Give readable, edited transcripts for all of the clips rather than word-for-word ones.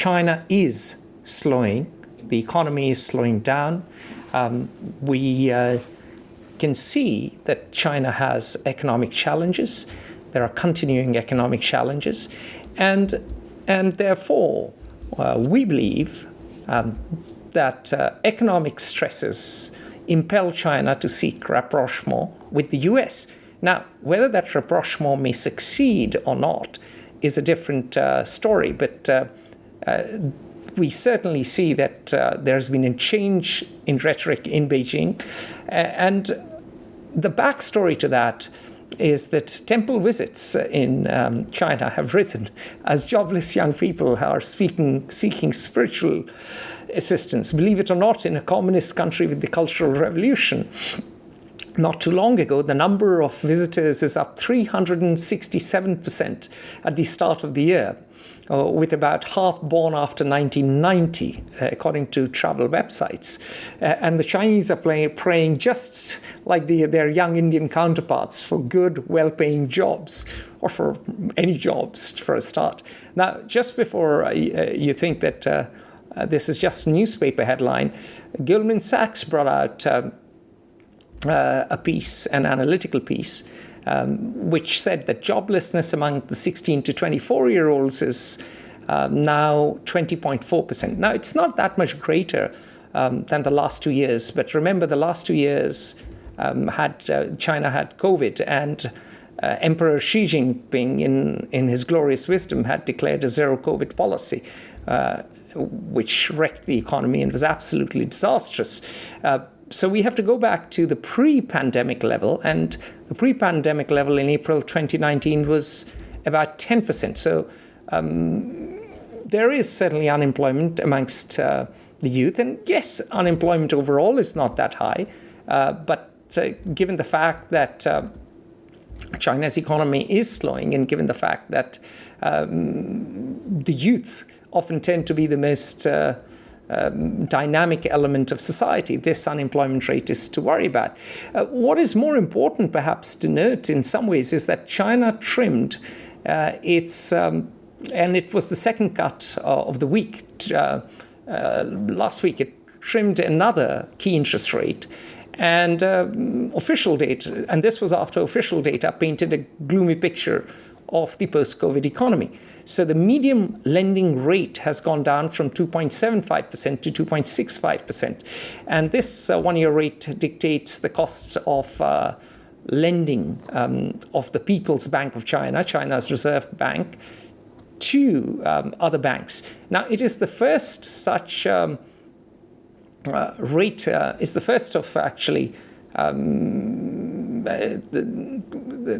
China is slowing. The economy is slowing down. We can see that China has economic challenges. There are continuing economic challenges. And therefore, we believe that economic stresses impel China to seek rapprochement with the US. Now, whether that rapprochement may succeed or not is a different story, but we certainly see that there has been a change in rhetoric in Beijing. And the backstory to that is that temple visits in China have risen as jobless young people are seeking spiritual assistance. Believe it or not, in a communist country with the Cultural Revolution, not too long ago, the number of visitors is up 367% at the start of the year, with about half born after 1990, according to travel websites. And the Chinese are praying just like their young Indian counterparts for good, well-paying jobs, or for any jobs for a start. Now, just before you think that this is just a newspaper headline, Goldman Sachs brought out a piece, an analytical piece, which said that joblessness among the 16 to 24-year-olds is now 20.4%. Now, it's not that much greater than the last 2 years, but remember the last 2 years China had COVID, and Emperor Xi Jinping, in his glorious wisdom, had declared a zero-COVID policy, which wrecked the economy and was absolutely disastrous. So we have to go back to the pre-pandemic level, and the pre-pandemic level in April 2019 was about 10%. So there is certainly unemployment amongst the youth. And yes, unemployment overall is not that high. But given the fact that China's economy is slowing, and given the fact that the youth often tend to be the most dynamic element of society, this unemployment rate is to worry about. What is more important, perhaps, to note in some ways is that China trimmed its, and it was the second cut of the week. Last week, it trimmed another key interest rate. And official data, and this was after official data painted a gloomy picture of the post-COVID economy. So the medium lending rate has gone down from 2.75% to 2.65%. And this one-year rate dictates the cost of lending of the People's Bank of China, China's Reserve Bank, to other banks. Now, it is the first such rate, is the first of actually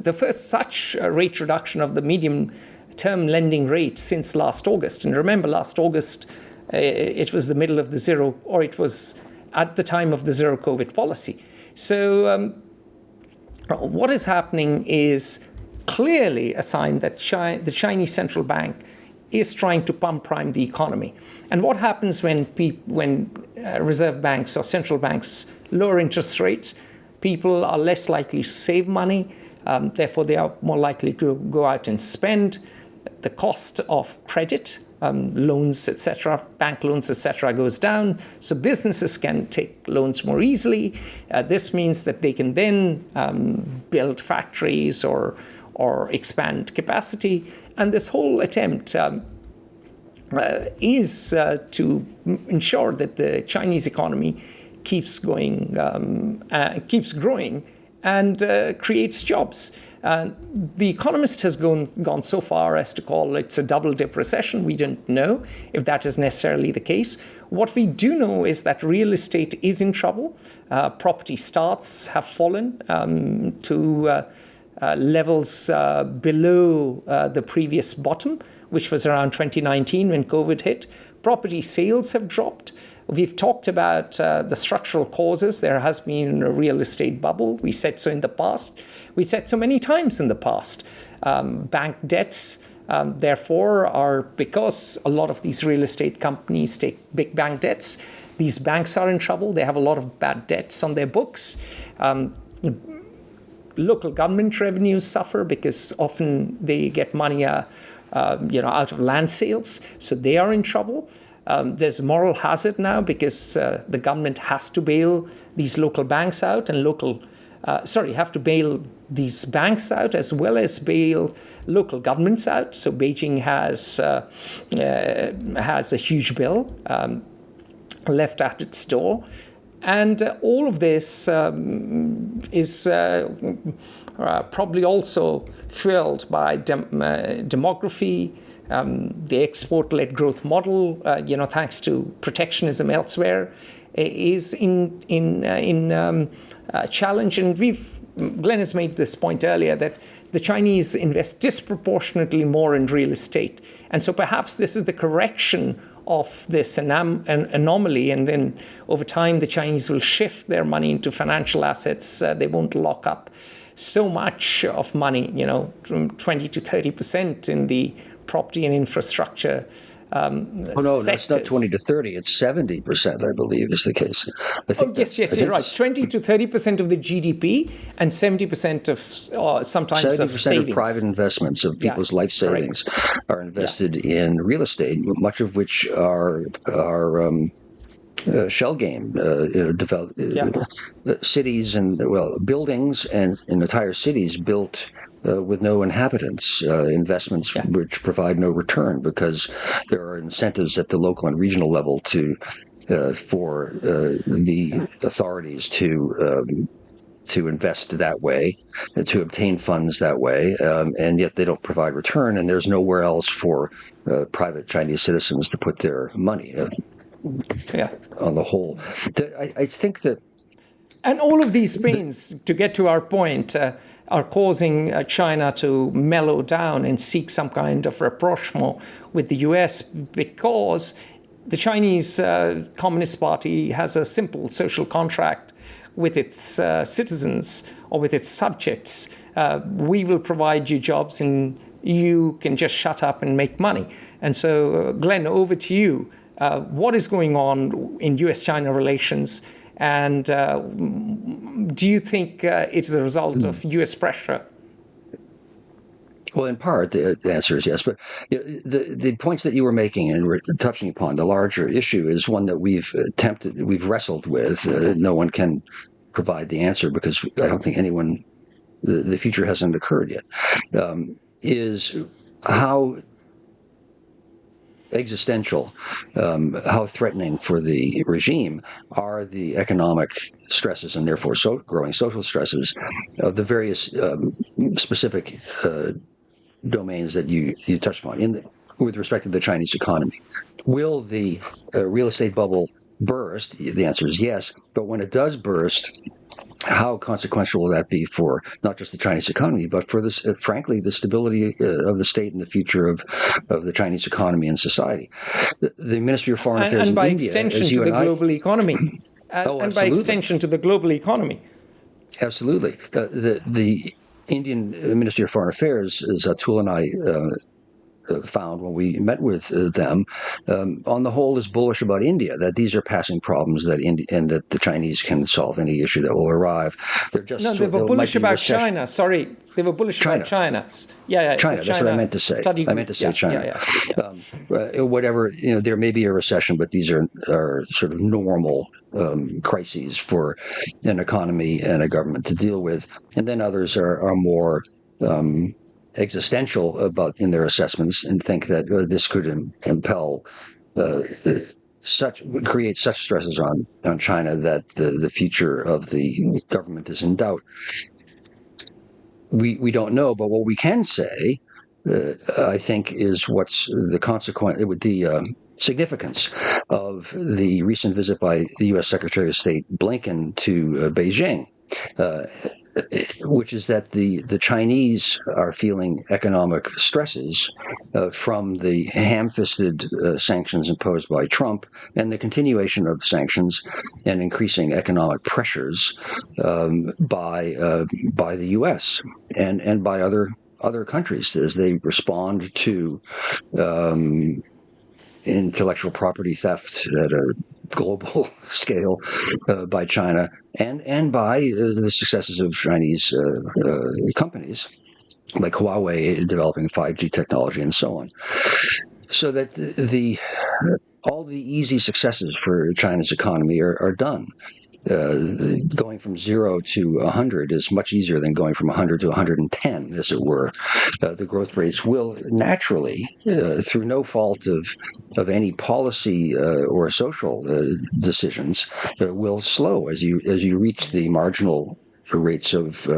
the first such rate reduction of the medium-term lending rate since last August. And remember, last August, it was the middle of the zero, or it was at the time of the zero COVID policy. So what is happening is clearly a sign that the Chinese central bank is trying to pump prime the economy. And what happens when reserve banks or central banks lower interest rates? People are less likely to save money. Therefore, they are more likely to go out and spend. The cost of credit, loans, etc., bank loans, etc., goes down. So businesses can take loans more easily. This means that they can then build factories or expand capacity. And this whole attempt is to ensure that the Chinese economy keeps growing and creates jobs. The Economist has gone so far as to call it a double-dip recession. We don't know if that is necessarily the case. What we do know is that real estate is in trouble. Property starts have fallen to levels below the previous bottom, which was around 2019 when COVID hit. Property sales have dropped. We've talked about the structural causes. There has been a real estate bubble. We said so in the past. We said so many times in the past. Bank debts, therefore, are because a lot of these real estate companies take big bank debts. These banks are in trouble. They have a lot of bad debts on their books. Local government revenues suffer because often they get money out of land sales. So they are in trouble. There's a moral hazard now because the government has to bail these local banks out and have to bail these banks out as well as bail local governments out. So Beijing has a huge bill left at its door. And all of this is probably also fueled by demography, the export-led growth model, thanks to protectionism elsewhere, is in challenge. And Glenn has made this point earlier that the Chinese invest disproportionately more in real estate. And so perhaps this is the correction of this anomaly, and then over time the Chinese will shift their money into financial assets. They won't lock up so much of money, 20 to 30% in the property and infrastructure no, sectors. That's not 20 to 30. It's 70%, I believe, is the case. Yes, you're right. 20 to 30% of the GDP and 70% of sometimes 70% of savings. Of private investments of people's life savings are invested in real estate, much of which are shell game, cities and buildings and entire cities built with no inhabitants, investments which provide no return because there are incentives at the local and regional level for the authorities to invest that way, to obtain funds that way, and yet they don't provide return, and there's nowhere else for private Chinese citizens to put their money. On the whole, I think that, and all of these pains, to get to our point, are causing China to mellow down and seek some kind of rapprochement with the US, because the Chinese Communist Party has a simple social contract with its citizens or with its subjects. We will provide you jobs and you can just shut up and make money. And so, Glenn, over to you. What is going on in US-China relations? And do you think it is a result of US pressure? Well, in part, the answer is yes. But the points that you were making and were touching upon, the larger issue is one that we've wrestled with. No one can provide the answer because I don't think the future hasn't occurred yet, is how existential, how threatening for the regime are the economic stresses and therefore growing social stresses of the various specific domains that you touched upon with respect to the Chinese economy. Will the real estate bubble burst? The answer is yes. But when it does burst, how consequential will that be for not just the Chinese economy, but for this, frankly, the stability of the state and the future of the Chinese economy and society? The Ministry of Foreign Affairs and by in India, extension to the global economy, and by extension to the global economy. Absolutely. The Indian Ministry of Foreign Affairs, as Atul and I found when we met with them, on the whole is bullish about India, that these are passing problems and that the Chinese can solve any issue that will arrive. They were bullish about China. Sorry, they were bullish about China. China. That's what I meant to say. I meant to say China. Whatever, there may be a recession, but these are sort of normal crises for an economy and a government to deal with. And then others are more existential in their assessments and think that this could compel create such stresses on China that the future of the government is in doubt. We don't know, but what we can say, I think, is what's the significance of the recent visit by the U.S. Secretary of State Blinken to Beijing. Which is that the Chinese are feeling economic stresses from the ham-fisted sanctions imposed by Trump and the continuation of sanctions and increasing economic pressures by the U.S. and by other countries as they respond to intellectual property theft at a global scale by China and by the successes of Chinese companies like Huawei developing 5G technology and so on. So that all the easy successes for China's economy are done. Going from 0 to 100 is much easier than going from 100 to 110, as it were. The growth rates will naturally, through no fault of any policy or social decisions, will slow as you reach the marginal rates of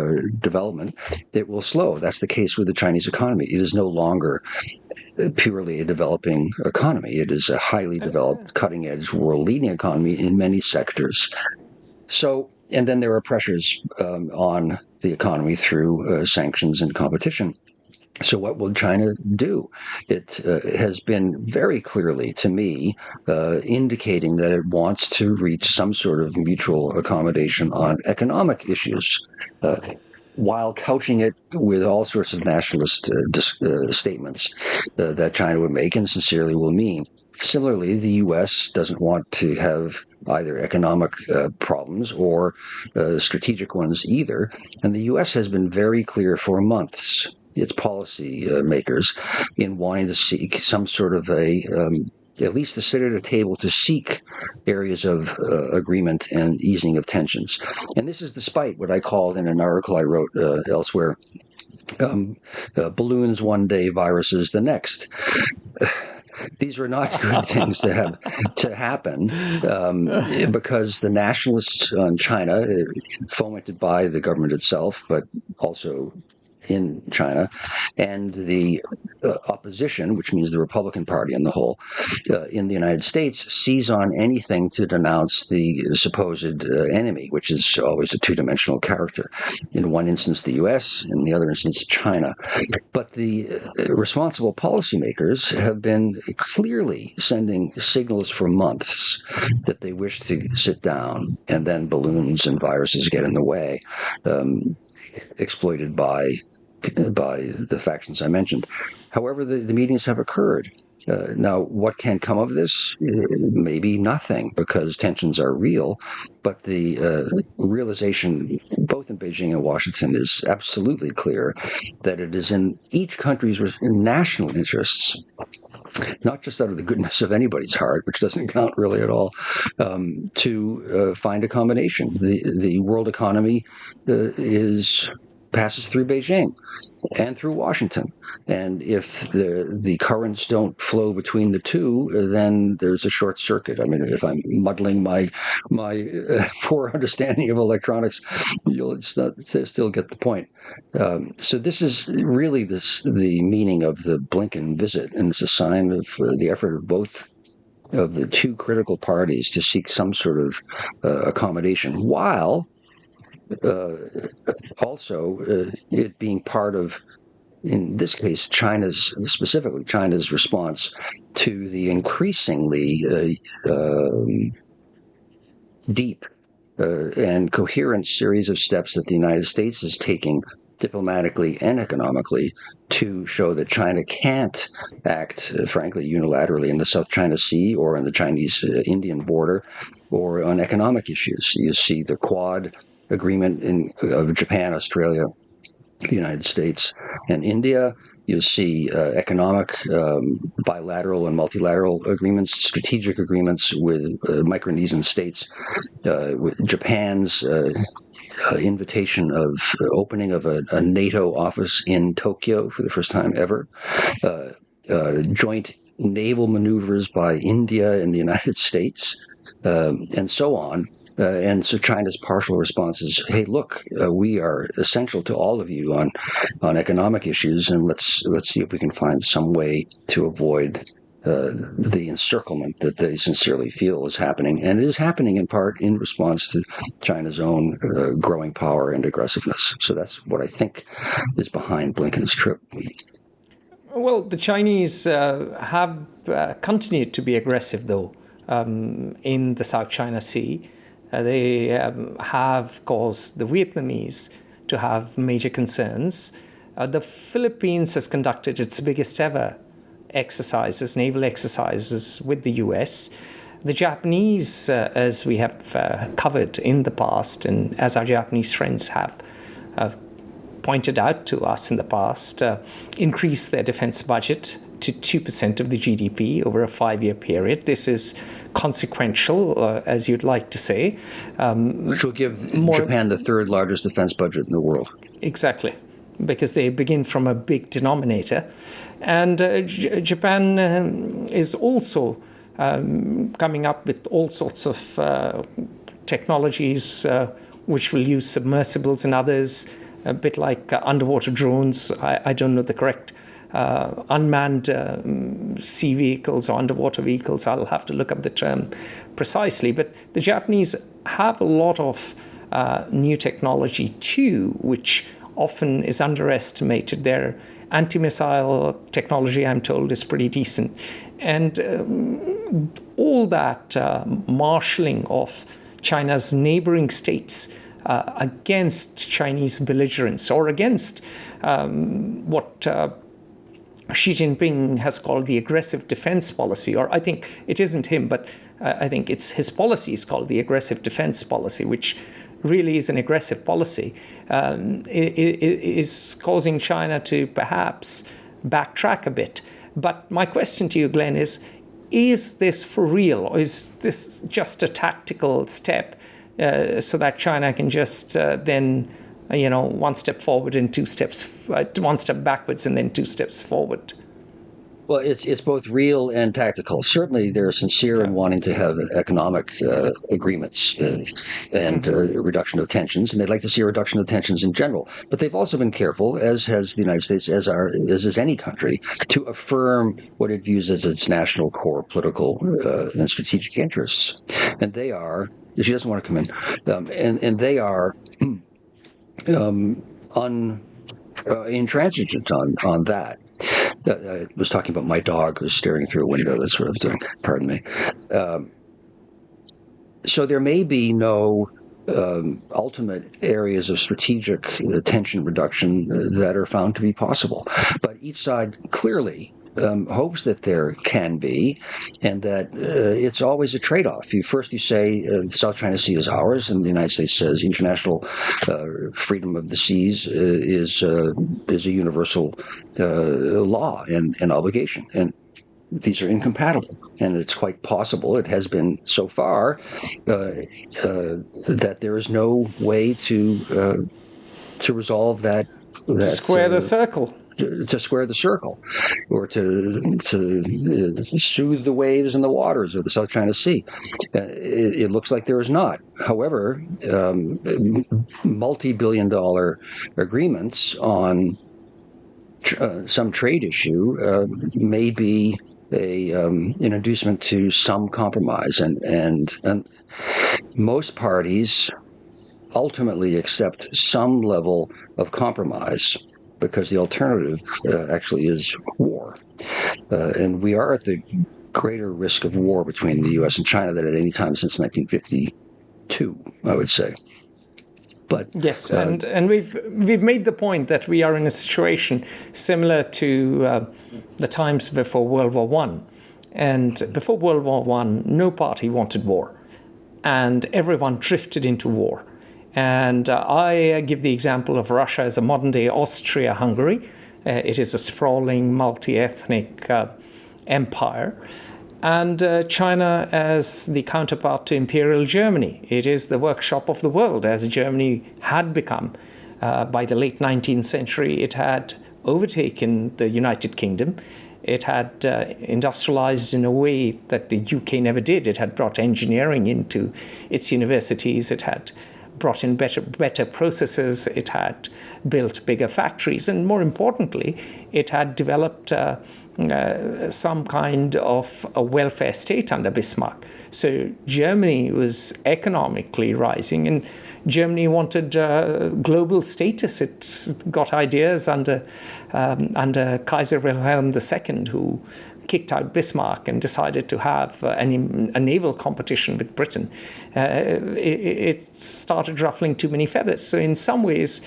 development. It will slow. That's the case with the Chinese economy. It is no longer purely a developing economy. It is a highly developed, cutting-edge, world-leading economy in many sectors. So, and then there are pressures on the economy through sanctions and competition. So what will China do? It has been very clearly, to me, indicating that it wants to reach some sort of mutual accommodation on economic issues, while couching it with all sorts of nationalist statements that China would make and sincerely will mean. Similarly, the U.S. doesn't want to have either economic problems or strategic ones either. And the U.S. has been very clear for months, its policy makers, in wanting to seek some sort of at least to sit at a table to seek areas of agreement and easing of tensions. And this is despite what I called in an article I wrote elsewhere, balloons one day, viruses the next. These are not good things to happen because the nationalists in China, fomented by the government itself, but also in China, and the opposition, which means the Republican Party on the whole, in the United States, seize on anything to denounce the supposed enemy, which is always a two-dimensional character. In one instance, the U.S., in the other instance, China. But the responsible policymakers have been clearly sending signals for months that they wish to sit down, and then balloons and viruses get in the way, exploited by the factions I mentioned. However, the meetings have occurred. Now, what can come of this? Maybe nothing, because tensions are real. But the realization, both in Beijing and Washington, is absolutely clear that it is in each country's national interests, not just out of the goodness of anybody's heart, which doesn't count really at all, to find a combination. The world economy passes through Beijing and through Washington. And if the currents don't flow between the two, then there's a short circuit. I mean, if I'm muddling my poor understanding of electronics, you'll still get the point. So this is really the meaning of the Blinken visit, and it's a sign of the effort of both of the two critical parties to seek some sort of accommodation, while also it being part of, in this case, specifically China's response to the increasingly deep and coherent series of steps that the United States is taking diplomatically and economically to show that China can't act, frankly, unilaterally in the South China Sea or on the Chinese-Indian border or on economic issues. You see the Quad agreement of Japan, Australia, the United States, and India. You see economic, bilateral and multilateral agreements, strategic agreements with Micronesian states, with Japan's invitation of opening of a NATO office in Tokyo for the first time ever, joint naval maneuvers by India and the United States, and so on. And so China's partial response is, hey, look, we are essential to all of you on economic issues, and let's see if we can find some way to avoid the encirclement that they sincerely feel is happening. And it is happening in part in response to China's own growing power and aggressiveness. So that's what I think is behind Blinken's trip. Well, the Chinese have continued to be aggressive, though, in the South China Sea. They have caused the Vietnamese to have major concerns. The Philippines has conducted its biggest ever naval exercises with the US. The Japanese, as we have covered in the past, and as our Japanese friends have pointed out to us in the past, increased their defense budget to 2% of the GDP over a 5-year period. This is consequential, as you'd like to say. Which will give Japan the third largest defense budget in the world. Exactly, because they begin from a big denominator. And Japan is also coming up with all sorts of technologies which will use submersibles and others, a bit like underwater drones. I don't know the correct unmanned sea vehicles or underwater vehicles. I'll have to look up the term precisely. But the Japanese have a lot of new technology too, which often is underestimated. Their anti-missile technology, I'm told, is pretty decent. And all that marshalling of China's neighboring states against Chinese belligerence, or against what Xi Jinping has called the aggressive defense policy, or I think it isn't him, but I think it's his policy is called the aggressive defense policy, which really is an aggressive policy, is causing China to perhaps backtrack a bit. But my question to you, Glenn, is this for real, or is this just a tactical step so that China can just then, one step forward and one step backwards and then 2 steps forward? Well, it's both real and tactical. Certainly, they're sincere in wanting to have economic agreements and reduction of tensions, and they'd like to see a reduction of tensions in general. But they've also been careful, as has the United States, as is any country, to affirm what it views as its national core political and strategic interests. And they are, she doesn't want to come in, and they are intransigent on that. I was talking about my dog who's staring through a window, that sort of thing. Pardon me. So there may be no ultimate areas of strategic tension reduction that are found to be possible. But each side clearly hopes that there can be, and that it's always a trade-off. You say the South China Sea is ours, and the United States says international freedom of the seas is a universal law and obligation. And these are incompatible, and it's quite possible, it has been so far, that there is no way to resolve that. To square the circle. To square the circle, or to soothe the waves and the waters of the South China Sea. It looks like there is not. However, multi-billion-dollar agreements on some trade issue may be an inducement to some compromise, and most parties ultimately accept some level of compromise, because the alternative actually is war. And we are at the greater risk of war between the U.S. and China than at any time since 1952, I would say. But yes, and we've made the point that we are in a situation similar to the times before World War I. And before World War I, no party wanted war, and everyone drifted into war. And I give the example of Russia as a modern-day Austria-Hungary. It is a sprawling, multi-ethnic empire. And China as the counterpart to Imperial Germany. It is the workshop of the world, as Germany had become. By the late 19th century, it had overtaken the United Kingdom. It had industrialized in a way that the UK never did. It had brought engineering into its universities. It had brought in better processes, it had built bigger factories, and more importantly, it had developed some kind of a welfare state under Bismarck. So Germany was economically rising, and Germany wanted global status. It got ideas under Kaiser Wilhelm II, who kicked out Bismarck and decided to have a naval competition with Britain. It started ruffling too many feathers. So in some ways,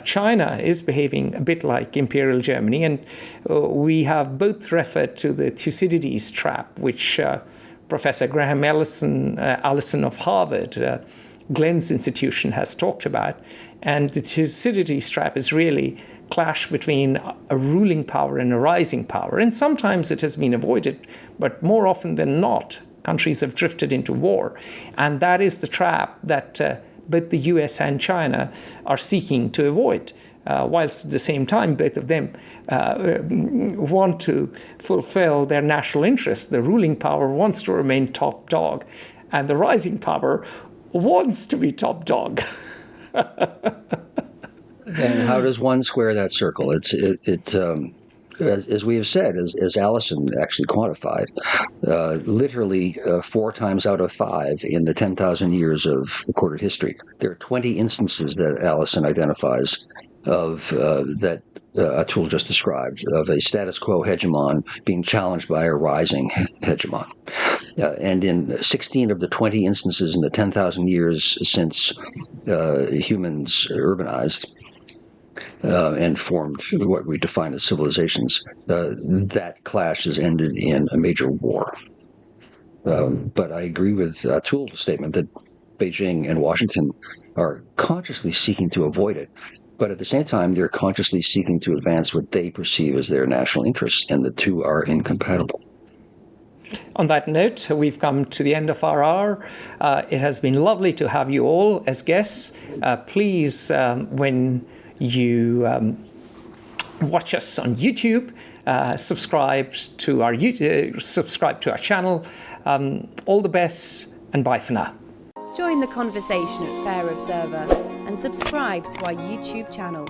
China is behaving a bit like Imperial Germany. And we have both referred to the Thucydides trap, which Professor Graham Allison of Harvard, Glenn's institution, has talked about. And the Thucydides trap is really clash between a ruling power and a rising power. And sometimes it has been avoided, but more often than not, countries have drifted into war. And that is the trap that both the US and China are seeking to avoid. Whilst at the same time, both of them want to fulfill their national interests. The ruling power wants to remain top dog, and the rising power wants to be top dog. And how does one square that circle? As we have said, as Allison actually quantified, literally 4 times out of 5 in the 10,000 years of recorded history, there are 20 instances that Allison identifies of that Atul just described, of a status quo hegemon being challenged by a rising hegemon. And in 16 of the 20 instances in the 10,000 years since humans urbanized, and formed what we define as civilizations, that clash has ended in a major war. But I agree with Atul's statement that Beijing and Washington are consciously seeking to avoid it. But at the same time, they're consciously seeking to advance what they perceive as their national interests, and the two are incompatible. On that note, we've come to the end of our hour. It has been lovely to have you all as guests. Please, when you watch us on YouTube, subscribe to our channel. All the best, and bye for now. Join the conversation at Fair Observer and subscribe to our YouTube channel.